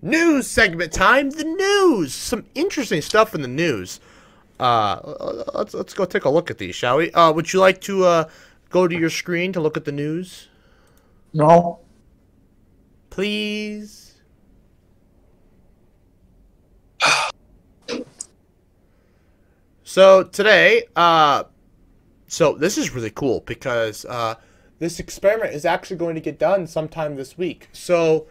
News segment time. The news. Some interesting stuff in the news. Let's go take a look at these, shall we? Would you like to go to your screen to look at the news? No. Please. So today, so this is really cool because this experiment is actually going to get done sometime this week. So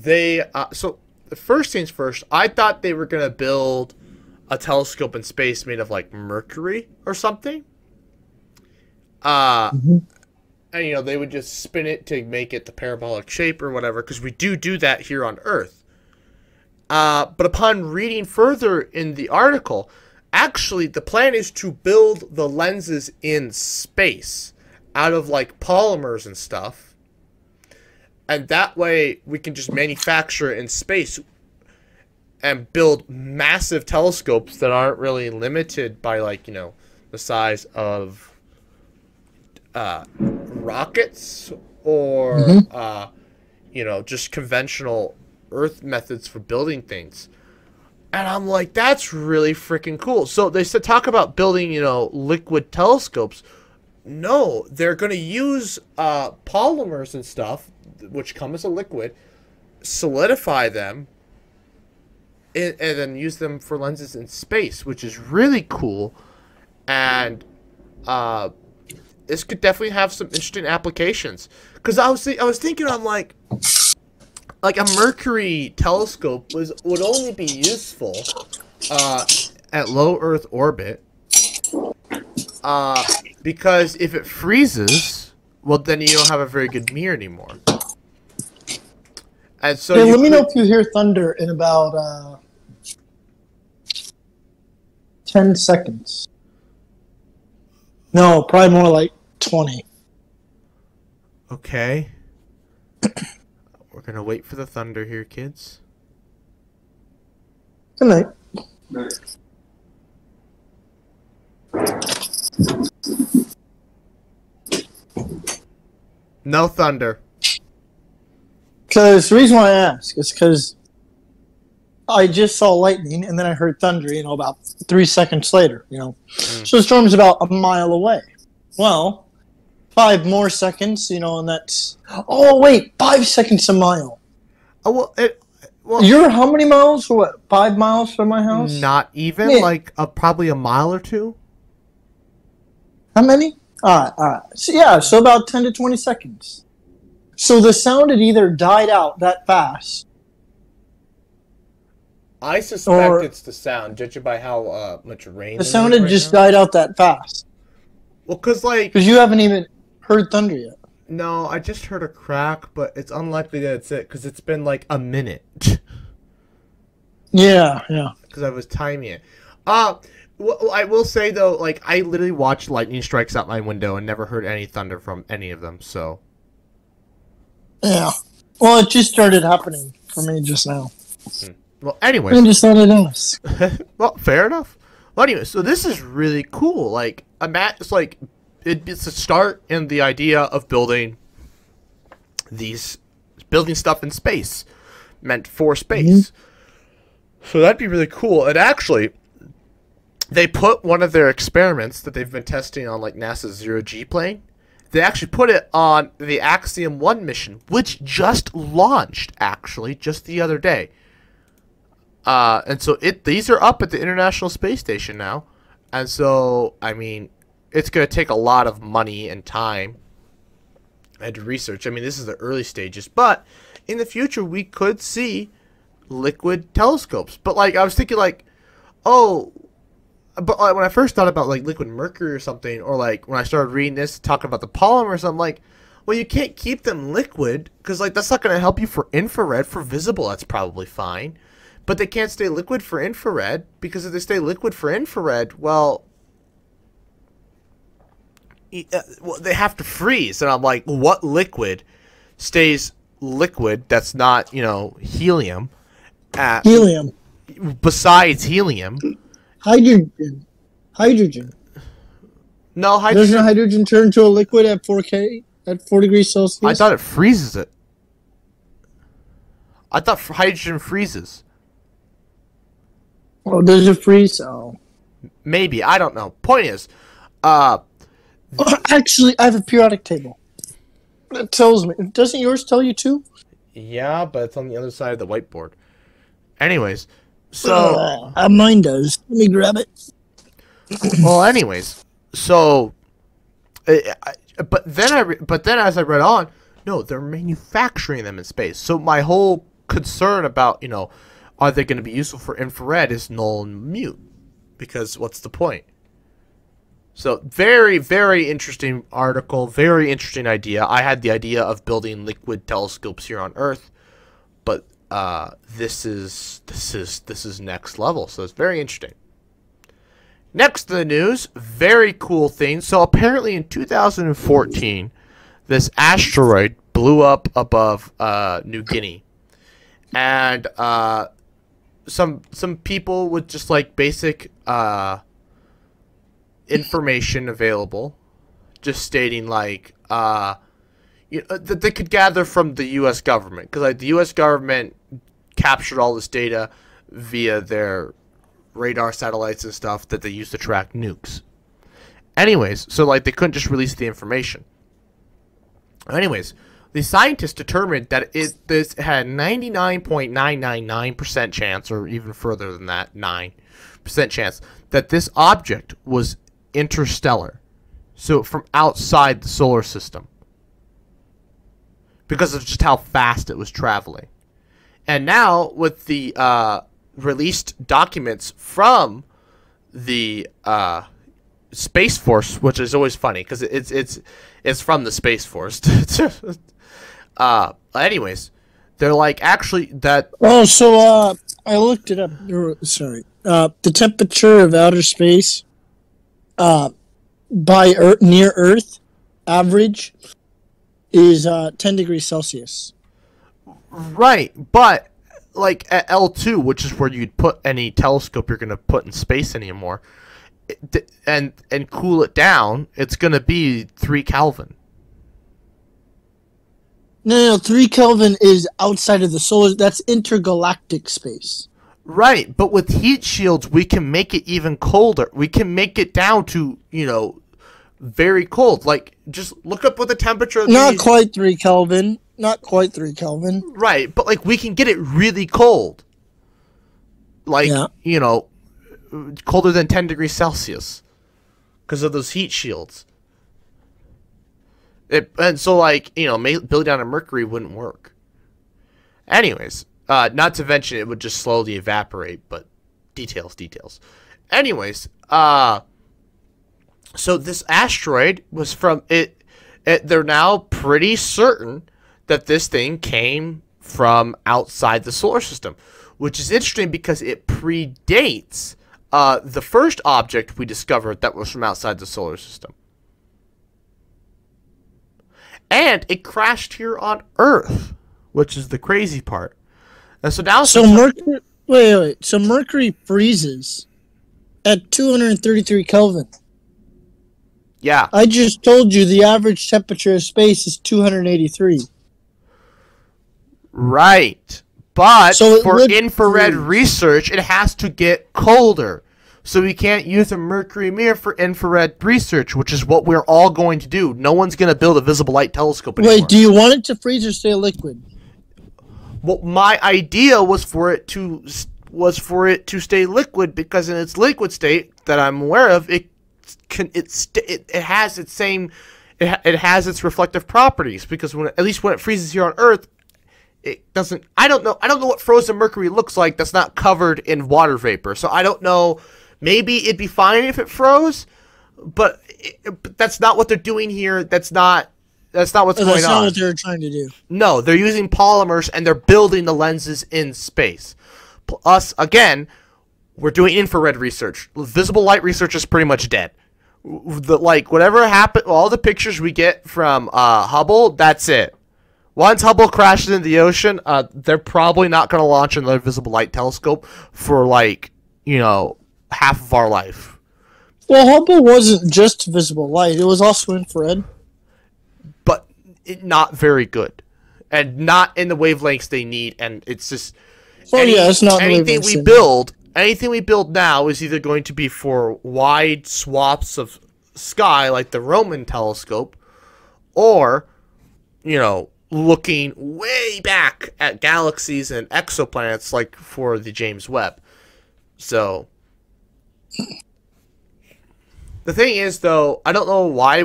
so the first things first, I thought they were going to build a telescope in space made of like mercury or something. And you know, they would just spin it to make it the parabolic shape or whatever, because we do that here on Earth. But upon reading further in the article, actually the plan is to build the lenses in space out of like polymers and stuff. And that way we can just manufacture it in space and build massive telescopes that aren't really limited by, like, you know, the size of rockets or, you know, just conventional Earth methods for building things. And I'm like, that's really freaking cool. So they said, talk about building, you know, liquid telescopes. No, they're going to use polymers and stuff, which come as a liquid, solidify them, and then use them for lenses in space, which is really cool. And this could definitely have some interesting applications. Because I was thinking, I'm like a mercury telescope would only be useful at low Earth orbit. Because if it freezes, well, then you don't have a very good mirror anymore. And so hey, let me know if you hear thunder in about 10 seconds. No, probably more like 20. Okay. We're going to wait for the thunder here, kids. Good night. No thunder. Because the reason why I ask is because I just saw lightning and then I heard thunder, you know, about 3 seconds later, you know. So the storm's about a mile away. Well, 5 more seconds, you know, and that's... Oh, wait, 5 seconds a mile. Oh, well, you're how many miles? For what, 5 miles from my house? Not even, yeah. Like probably a mile or two. How many? All right. So, yeah, so about 10 to 20 seconds. So the sound had either died out that fast. I suspect it's the sound, judging by how much rain. The sound had just died out that fast. Well, because you haven't even heard thunder yet. No, I just heard a crack, but it's unlikely that it's it, because it's been like a minute. Yeah. Because I was timing it. Well, I will say though, like, I literally watched lightning strikes out my window and never heard any thunder from any of them. So. Yeah. Well, it just started happening for me just now. Well, anyway. I just thought I'd ask. Well, fair enough. Well, anyway, so this is really cool. Like, it's like it's a start in the idea of building stuff in space, meant for space. So that'd be really cool. And actually, they put one of their experiments that they've been testing on, like, NASA's zero-G plane. They actually put it on the Axiom 1 mission, which just launched, actually, just the other day. And so these are up at the International Space Station now. And so, I mean, it's going to take a lot of money and time and research. I mean, this is the early stages. But in the future, we could see liquid telescopes. But, like, I was thinking, like, oh... But like, when I first thought about, like, liquid mercury or something, or, like, when I started reading this, talking about the polymers, I'm like, well, you can't keep them liquid, because, like, that's not going to help you for infrared. For visible, that's probably fine. But they can't stay liquid for infrared, because if they stay liquid for infrared, well, they have to freeze. And I'm like, what liquid stays liquid that's not, you know, helium? Helium. Besides helium. Hydrogen. No, hydrogen. Doesn't hydrogen turn to a liquid at 4 degrees Celsius? I thought it freezes it. I thought hydrogen freezes. Oh, does it freeze? Oh. Maybe. I don't know. Point is, actually, I have a periodic table. It tells me. Doesn't yours tell you too? Yeah, but it's on the other side of the whiteboard. Anyways, so... mine does. Let me grab it. Well, anyways, so... But then as I read on, no, they're manufacturing them in space. So my whole concern about, are they going to be useful for infrared is null and mute. Because what's the point? So very, very interesting article, very interesting idea. I had the idea of building liquid telescopes here on Earth, but this is next level. So it's very interesting. Next to the news, very cool thing. So apparently in 2014, this asteroid blew up above New Guinea, and some people with just like basic information available, just stating like that they could gather from the U.S. government, because like the U.S. government captured all this data via their radar satellites and stuff that they use to track nukes. Anyways, so like they couldn't just release the information. Anyways, the scientists determined that this had 99.999% chance, or even further than that, 9% chance, that this object was interstellar. So from outside the solar system. Because of just how fast it was traveling. And now, with the released documents from the Space Force, which is always funny because it's from the Space Force. Anyways, they're like actually that. Oh, so I looked it up. Sorry, the temperature of outer space, by near Earth, average is 10 degrees Celsius. Right, but like at L2, which is where you'd put any telescope you're going to put in space anymore, and cool it down, it's going to be 3 Kelvin. No, 3 Kelvin is outside of the solar. That's intergalactic space. Right, but with heat shields, we can make it even colder. We can make it down to, very cold. Like, just look up what the temperature of Not quite 3 Kelvin. Not quite 3 Kelvin. Right, but like we can get it really cold. Like, colder than 10 degrees Celsius. Because of those heat shields. And so like, building down a mercury wouldn't work. Anyways, not to mention it would just slowly evaporate, but details. Anyways, so this asteroid was from they're now pretty certain that this thing came from outside the solar system, which is interesting because it predates the first object we discovered that was from outside the solar system. And it crashed here on Earth, which is the crazy part. And so now... So Mercury... Wait. So Mercury freezes at 233 Kelvin. Yeah. I just told you the average temperature of space is 283. Right. But so for infrared research, it has to get colder. So we can't use a mercury mirror for infrared research, which is what we're all going to do. No one's going to build a visible light telescope anymore. Wait, do you want it to freeze or stay liquid? Well, my idea was for it to stay liquid, because in its liquid state that I'm aware of, it has its reflective properties, because at least when it freezes here on Earth, it doesn't. I don't know what frozen mercury looks like that's not covered in water vapor. So I don't know. Maybe it'd be fine if it froze, but that's not what they're doing here. That's not what's going on. That's not what they're trying to do. No, they're using polymers and they're building the lenses in space. Us, again, we're doing infrared research. Visible light research is pretty much dead. Whatever happened, all the pictures we get from Hubble, that's it. Once Hubble crashes into the ocean, they're probably not going to launch another visible light telescope for half of our life. Well, Hubble wasn't just visible light; it was also infrared. But not very good. and not in the wavelengths they need. And it's just it's not anything we build now is either going to be for wide swaths of sky, like the Roman telescope, or, you know, looking way back at galaxies and exoplanets, like for the James Webb. So the thing is, though, I don't know why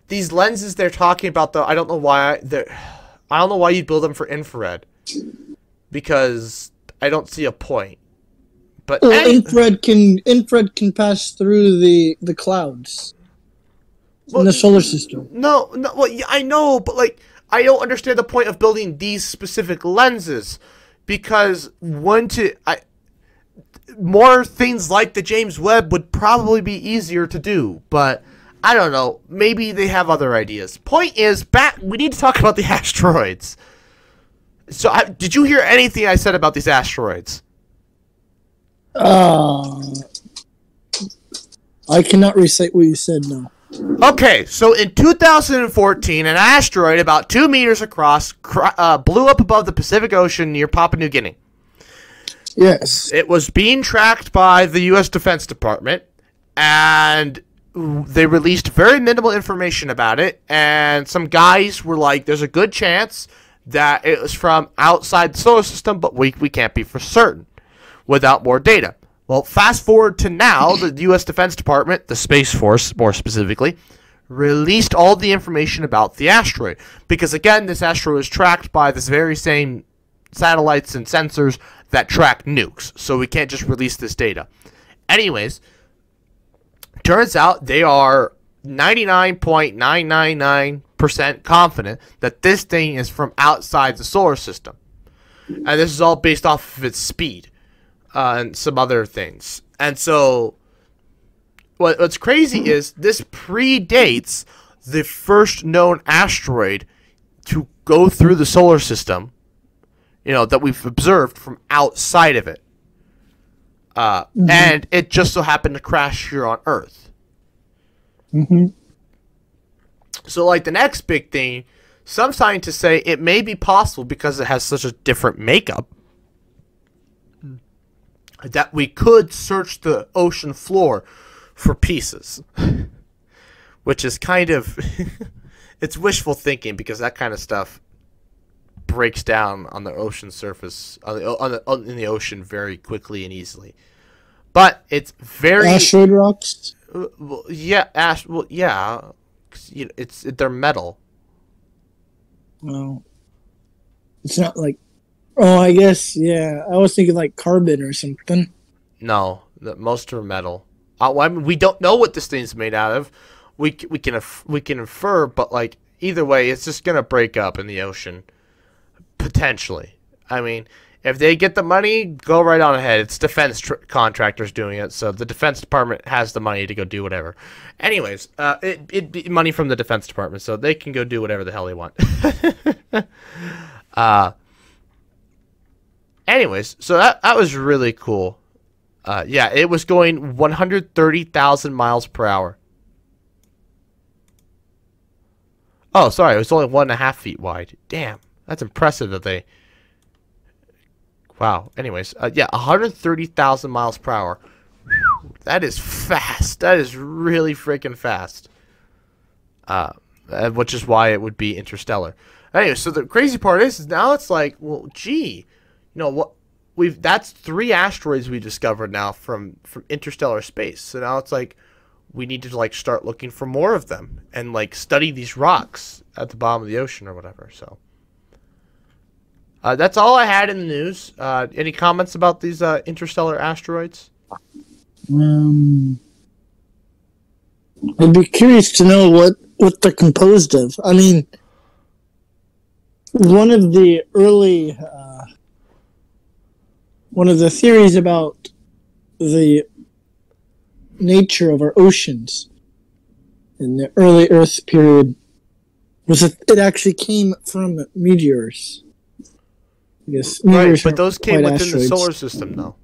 these lenses they're talking about, though. I don't know why you'd build them for infrared, because I don't see a point. But infrared can pass through the clouds in the solar system. No, well, yeah, I know, but like, I don't understand the point of building these specific lenses, because more things like the James Webb would probably be easier to do, but I don't know. Maybe they have other ideas. Point is, we need to talk about the asteroids. So, did you hear anything I said about these asteroids? I cannot recite what you said, no. Okay, so in 2014, an asteroid about 2 meters across blew up above the Pacific Ocean near Papua New Guinea. Yes. It was being tracked by the U.S. Defense Department, and they released very minimal information about it, and some guys were like, there's a good chance that it was from outside the solar system, but we can't be for certain without more data. Well, fast forward to now, the U.S. Defense Department, the Space Force more specifically, released all the information about the asteroid. Because again, this asteroid was tracked by this very same satellites and sensors that track nukes. So we can't just release this data. Anyways, turns out they are 99.999% confident that this thing is from outside the solar system. And this is all based off of its speed. And some other things. And so, what's crazy is this predates the first known asteroid to go through the solar system, you know, that we've observed from outside of it. And it just so happened to crash here on Earth. So, like, the next big thing, some scientists say it may be possible because it has such a different makeup, that we could search the ocean floor for pieces. Which is kind of... it's wishful thinking, because that kind of stuff breaks down on the ocean surface, in the ocean very quickly and easily. But it's very... Asteroid rocks? Well, yeah, yeah. You know, they're metal. Well, it's not like... Oh, I guess, yeah. I was thinking like carbon or something. No, most are metal. I mean, we don't know what this thing's made out of. We can infer, but like either way, it's just gonna break up in the ocean, potentially. I mean, if they get the money, go right on ahead. It's defense contractors doing it, so the Defense Department has the money to go do whatever. Anyways, it'd be money from the Defense Department, so they can go do whatever the hell they want. Anyways, so that was really cool. Yeah, it was going 130,000 miles per hour. Oh, sorry, it was only 1.5 feet wide. Damn, that's impressive that they... Wow. Anyways, yeah, 130,000 miles per hour. Whew, that is fast. That is really freaking fast. Which is why it would be interstellar. Anyway, so the crazy part is now it's like, well, gee... You know what? That's 3 asteroids we discovered now from interstellar space. So now it's like we need to like start looking for more of them and like study these rocks at the bottom of the ocean or whatever. So that's all I had in the news. Any comments about these interstellar asteroids? I'd be curious to know what they're composed of. I mean, one of the theories about the nature of our oceans in the early Earth period was that it actually came from meteors. I guess meteors, right, but those came within asteroids. the solar system, though.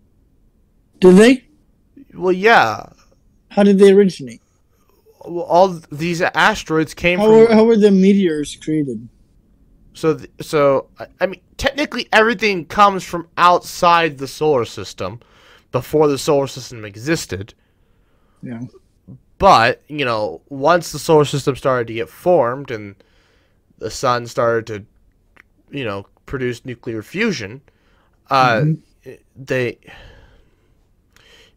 Did they? Well, yeah. How did they originate? Well, all these asteroids came How were the meteors created? I mean, technically everything comes from outside the solar system before the solar system existed. Yeah. But, once the solar system started to get formed and the sun started to, produce nuclear fusion, they,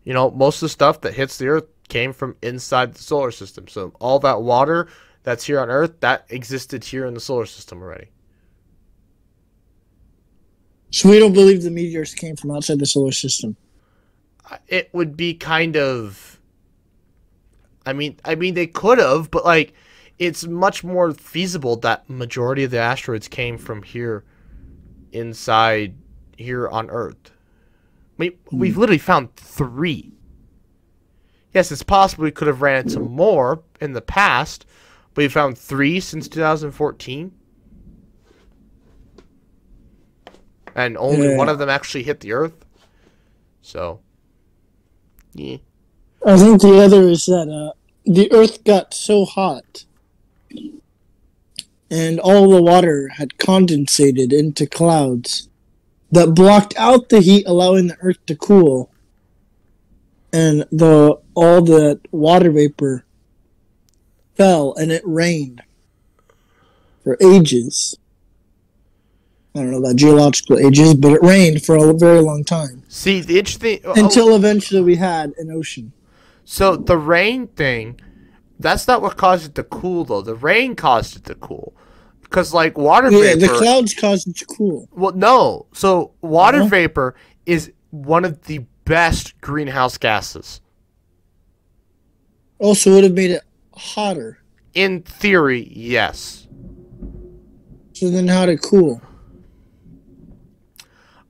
most of the stuff that hits the Earth came from inside the solar system. So all that water that's here on Earth, that existed here in the solar system already. So we don't believe the meteors came from outside the solar system. It would be kind of... I mean, they could have, but, like, it's much more feasible that majority of the asteroids came from here inside here on Earth. I mean, we've literally found 3. Yes, it's possible we could have ran into more in the past, but we found 3 since 2014. And only one of them actually hit the Earth. So, yeah. I think the other is that the Earth got so hot and all the water had condensated into clouds that blocked out the heat, allowing the Earth to cool. And all the water vapor fell and it rained for ages. I don't know about geological ages, but it rained for a very long time. See, the interesting... Until eventually we had an ocean. So the rain thing, that's not what caused it to cool, though. The rain caused it to cool. Because, like, water vapor... Yeah, the clouds caused it to cool. Well, no. So water vapor is one of the best greenhouse gases. Also, it would have made it hotter. In theory, yes. So then how'd it cool?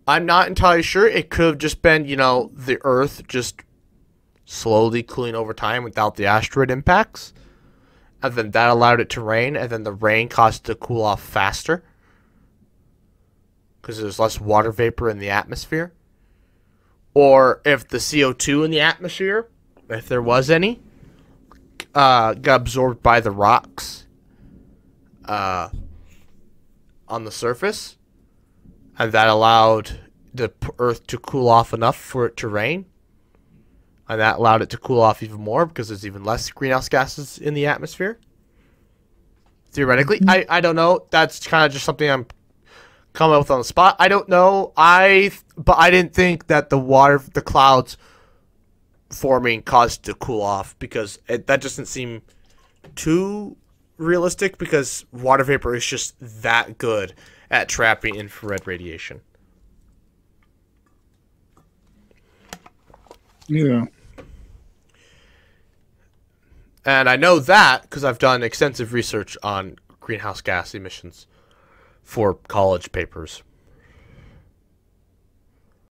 I'm not entirely sure. It could have just been, the Earth just slowly cooling over time without the asteroid impacts. And then that allowed it to rain, and then the rain caused it to cool off faster. Because there's less water vapor in the atmosphere. Or if the CO2 in the atmosphere, if there was any, got absorbed by the rocks on the surface. And that allowed the Earth to cool off enough for it to rain. And that allowed it to cool off even more because there's even less greenhouse gases in the atmosphere. Theoretically. I don't know. That's kind of just something I'm coming up with on the spot. I don't know. But I didn't think that the clouds forming caused it to cool off because that doesn't seem too realistic because water vapor is just that good at trapping infrared radiation. Yeah. And I know that because I've done extensive research on greenhouse gas emissions for college papers.